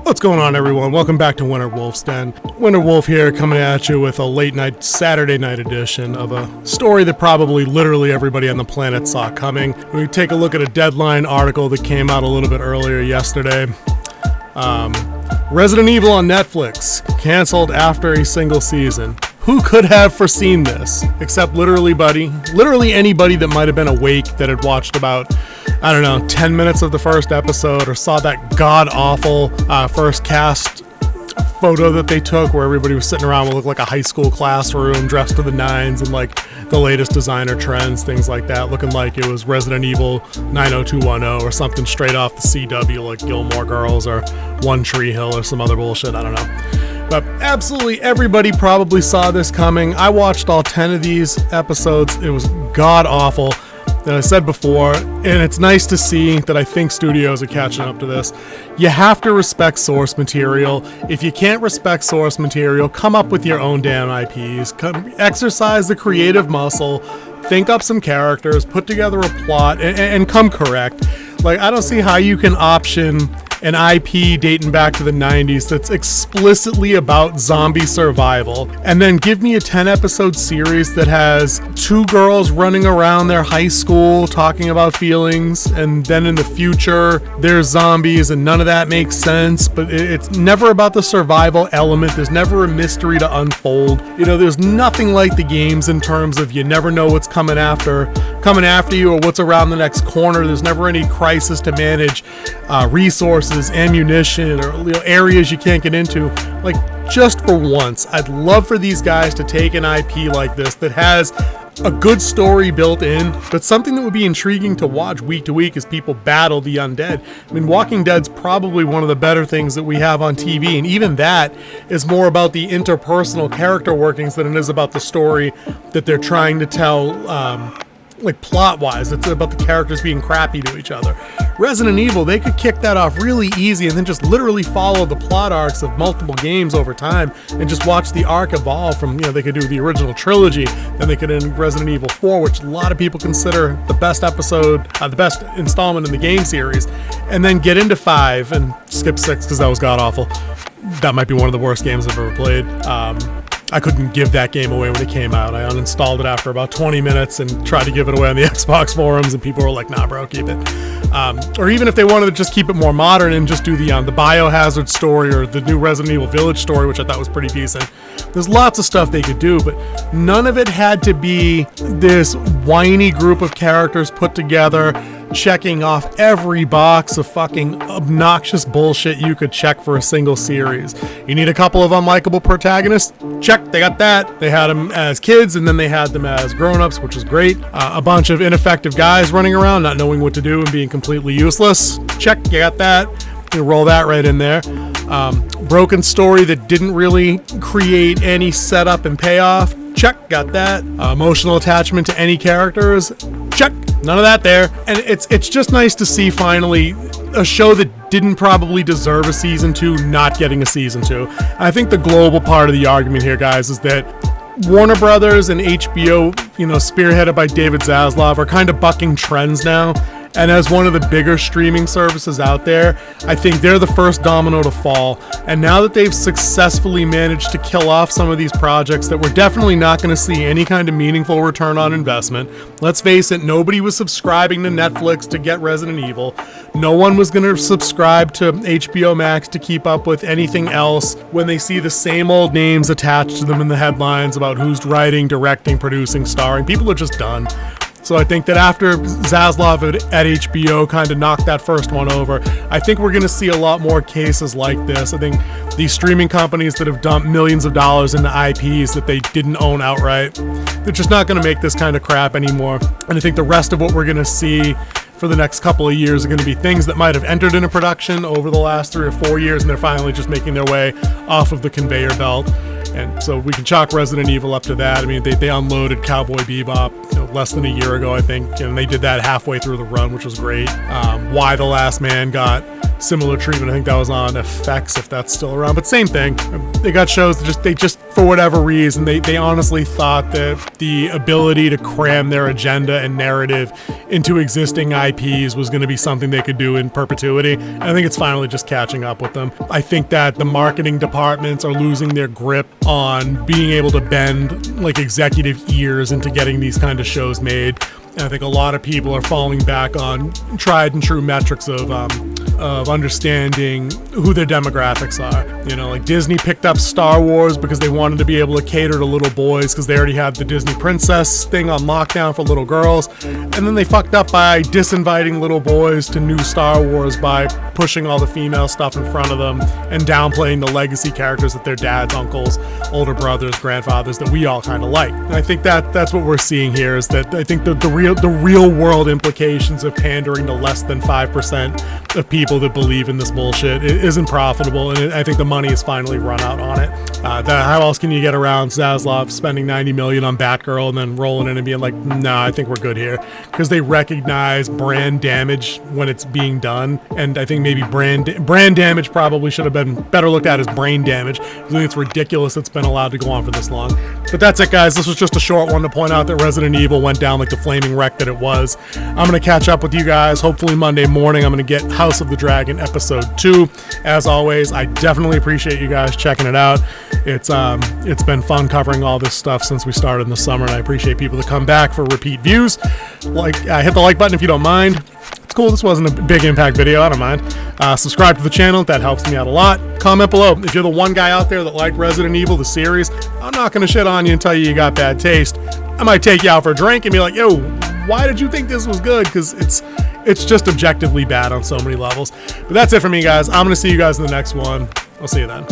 What's going on, everyone? Welcome back to Winter Wolf's Den. Winter Wolf here, coming at you with a late night, Saturday night edition of a story that probably literally everybody on the planet saw coming. We take a look at a Deadline article that came out a little bit earlier yesterday. Resident Evil on Netflix, canceled after a single season. Who could have foreseen this? Except literally anybody that might have been awake that had watched about, 10 minutes of the first episode or saw that god-awful first cast photo that they took where everybody was sitting around what looked like a high school classroom dressed to the nines and like the latest designer trends, things like that, looking like it was Resident Evil 90210 or something straight off the CW like Gilmore Girls or One Tree Hill or some other bullshit, I don't know. But absolutely everybody probably saw this coming. I watched all 10 of these episodes. It was god-awful. That I said before, and it's nice to see that I think studios are catching up to this. You have to respect source material. If you can't respect source material, come up with your own damn IPs. Exercise the creative muscle, think up some characters, put together a plot, and come correct. Like, I don't see how you can option an IP dating back to the 90s that's explicitly about zombie survival, and then give me a 10-episode series that has two girls running around their high school talking about feelings, and then in the future there's zombies, and none of that makes sense, but it's never about the survival element. There's never a mystery to unfold. There's nothing like the games in terms of you never know what's coming after you or what's around the next corner. There's never any crisis to manage resources, ammunition, or areas you can't get into. Like, just for once, I'd love for these guys to take an IP like this that has a good story built in, but something that would be intriguing to watch week to week as people battle the undead. I mean, Walking Dead's probably one of the better things that we have on TV, and even that is more about the interpersonal character workings than it is about the story that they're trying to tell, like plot-wise. It's about the characters being crappy to each other. Resident Evil, they could kick that off really easy and then just literally follow the plot arcs of multiple games over time and just watch the arc evolve from, they could do the original trilogy, then they could end Resident Evil 4, which a lot of people consider the best episode, the best installment in the game series, and then get into 5 and skip 6 because that was god-awful. That might be one of the worst games I've ever played. I couldn't give that game away when it came out. I uninstalled it after about 20 minutes and tried to give it away on the Xbox forums, and people were like, nah, bro, keep it. Or even if they wanted to just keep it more modern and just do the Biohazard story or the new Resident Evil Village story, which I thought was pretty decent. There's lots of stuff they could do, but none of it had to be this whiny group of characters put together, checking off every box of fucking obnoxious bullshit you could check for a single series. You need a couple of unlikable protagonists? Check, they got that. They had them as kids, and then they had them as grown-ups, which is great. A bunch of ineffective guys running around, not knowing what to do and being completely useless? Check, you got that. You roll that right in there. Broken story that didn't really create any setup and payoff? Check, got that. Emotional attachment to any characters? Check, none of that there. And it's just nice to see finally a show that didn't probably deserve a season 2 not getting a season 2. I think the global part of the argument here, guys, is that Warner Brothers and HBO, spearheaded by David Zaslav, are kind of bucking trends now. And as one of the bigger streaming services out there, I think they're the first domino to fall. And now that they've successfully managed to kill off some of these projects that we're definitely not going to see any kind of meaningful return on investment. Let's face it, nobody was subscribing to Netflix to get Resident Evil. No one was going to subscribe to HBO Max to keep up with anything else when they see the same old names attached to them in the headlines about who's writing, directing, producing, starring. People are just done. So I think that after Zaslav at HBO kind of knocked that first one over, I think we're going to see a lot more cases like this. I think these streaming companies that have dumped millions of dollars into IPs that they didn't own outright, they're just not going to make this kind of crap anymore. And I think the rest of what we're going to see for the next couple of years are going to be things that might have entered into production over the last 3 or 4 years, and they're finally just making their way off of the conveyor belt. And so we can chalk Resident Evil up to that. I mean, they unloaded Cowboy Bebop less than a year ago, I think, and they did that halfway through the run, which was great. Why the Last Man got similar treatment. I think that was on FX, if that's still around, but same thing. They got shows that they just for whatever reason, they honestly thought that the ability to cram their agenda and narrative into existing IPs was going to be something they could do in perpetuity. And I think it's finally just catching up with them. I think that the marketing departments are losing their grip on being able to bend like executive ears into getting these kind of shows made. And I think a lot of people are falling back on tried and true metrics of understanding who their demographics are. You know, like Disney picked up Star Wars because they wanted to be able to cater to little boys because they already had the Disney princess thing on lockdown for little girls. And then they fucked up by disinviting little boys to new Star Wars by pushing all the female stuff in front of them and downplaying the legacy characters that their dads, uncles, older brothers, grandfathers that we all kind of like. And I think that's what we're seeing here, is that I think the real world implications of pandering to less than 5% of people that believe in this bullshit isn't profitable, and I think the money has finally run out on it. How else can you get around Zaslav spending $90 million on Batgirl and then rolling in and being like, nah, I think we're good here? Because they recognize brand damage when it's being done, and I think maybe brand damage probably should have been better looked at as brain damage. I think it's ridiculous it's been allowed to go on for this long. But that's it, guys. This was just a short one to point out that Resident Evil went down like the flaming wreck that it was. I'm going to catch up with you guys hopefully Monday morning. I'm going to get House of the Dragon episode 2. As always, I definitely appreciate you guys checking it out. It's been fun covering all this stuff since we started in the summer, and I appreciate people that come back for repeat views. Hit the like button if you don't mind. It's cool. This wasn't a big impact video. I don't mind. Subscribe to the channel. That helps me out a lot. Comment below if you're the one guy out there that liked Resident Evil, the series. I'm not going to shit on you and tell you got bad taste. I might take you out for a drink and be like, yo, why did you think this was good? Because it's just objectively bad on so many levels. But that's it for me, guys. I'm going to see you guys in the next one. I'll see you then.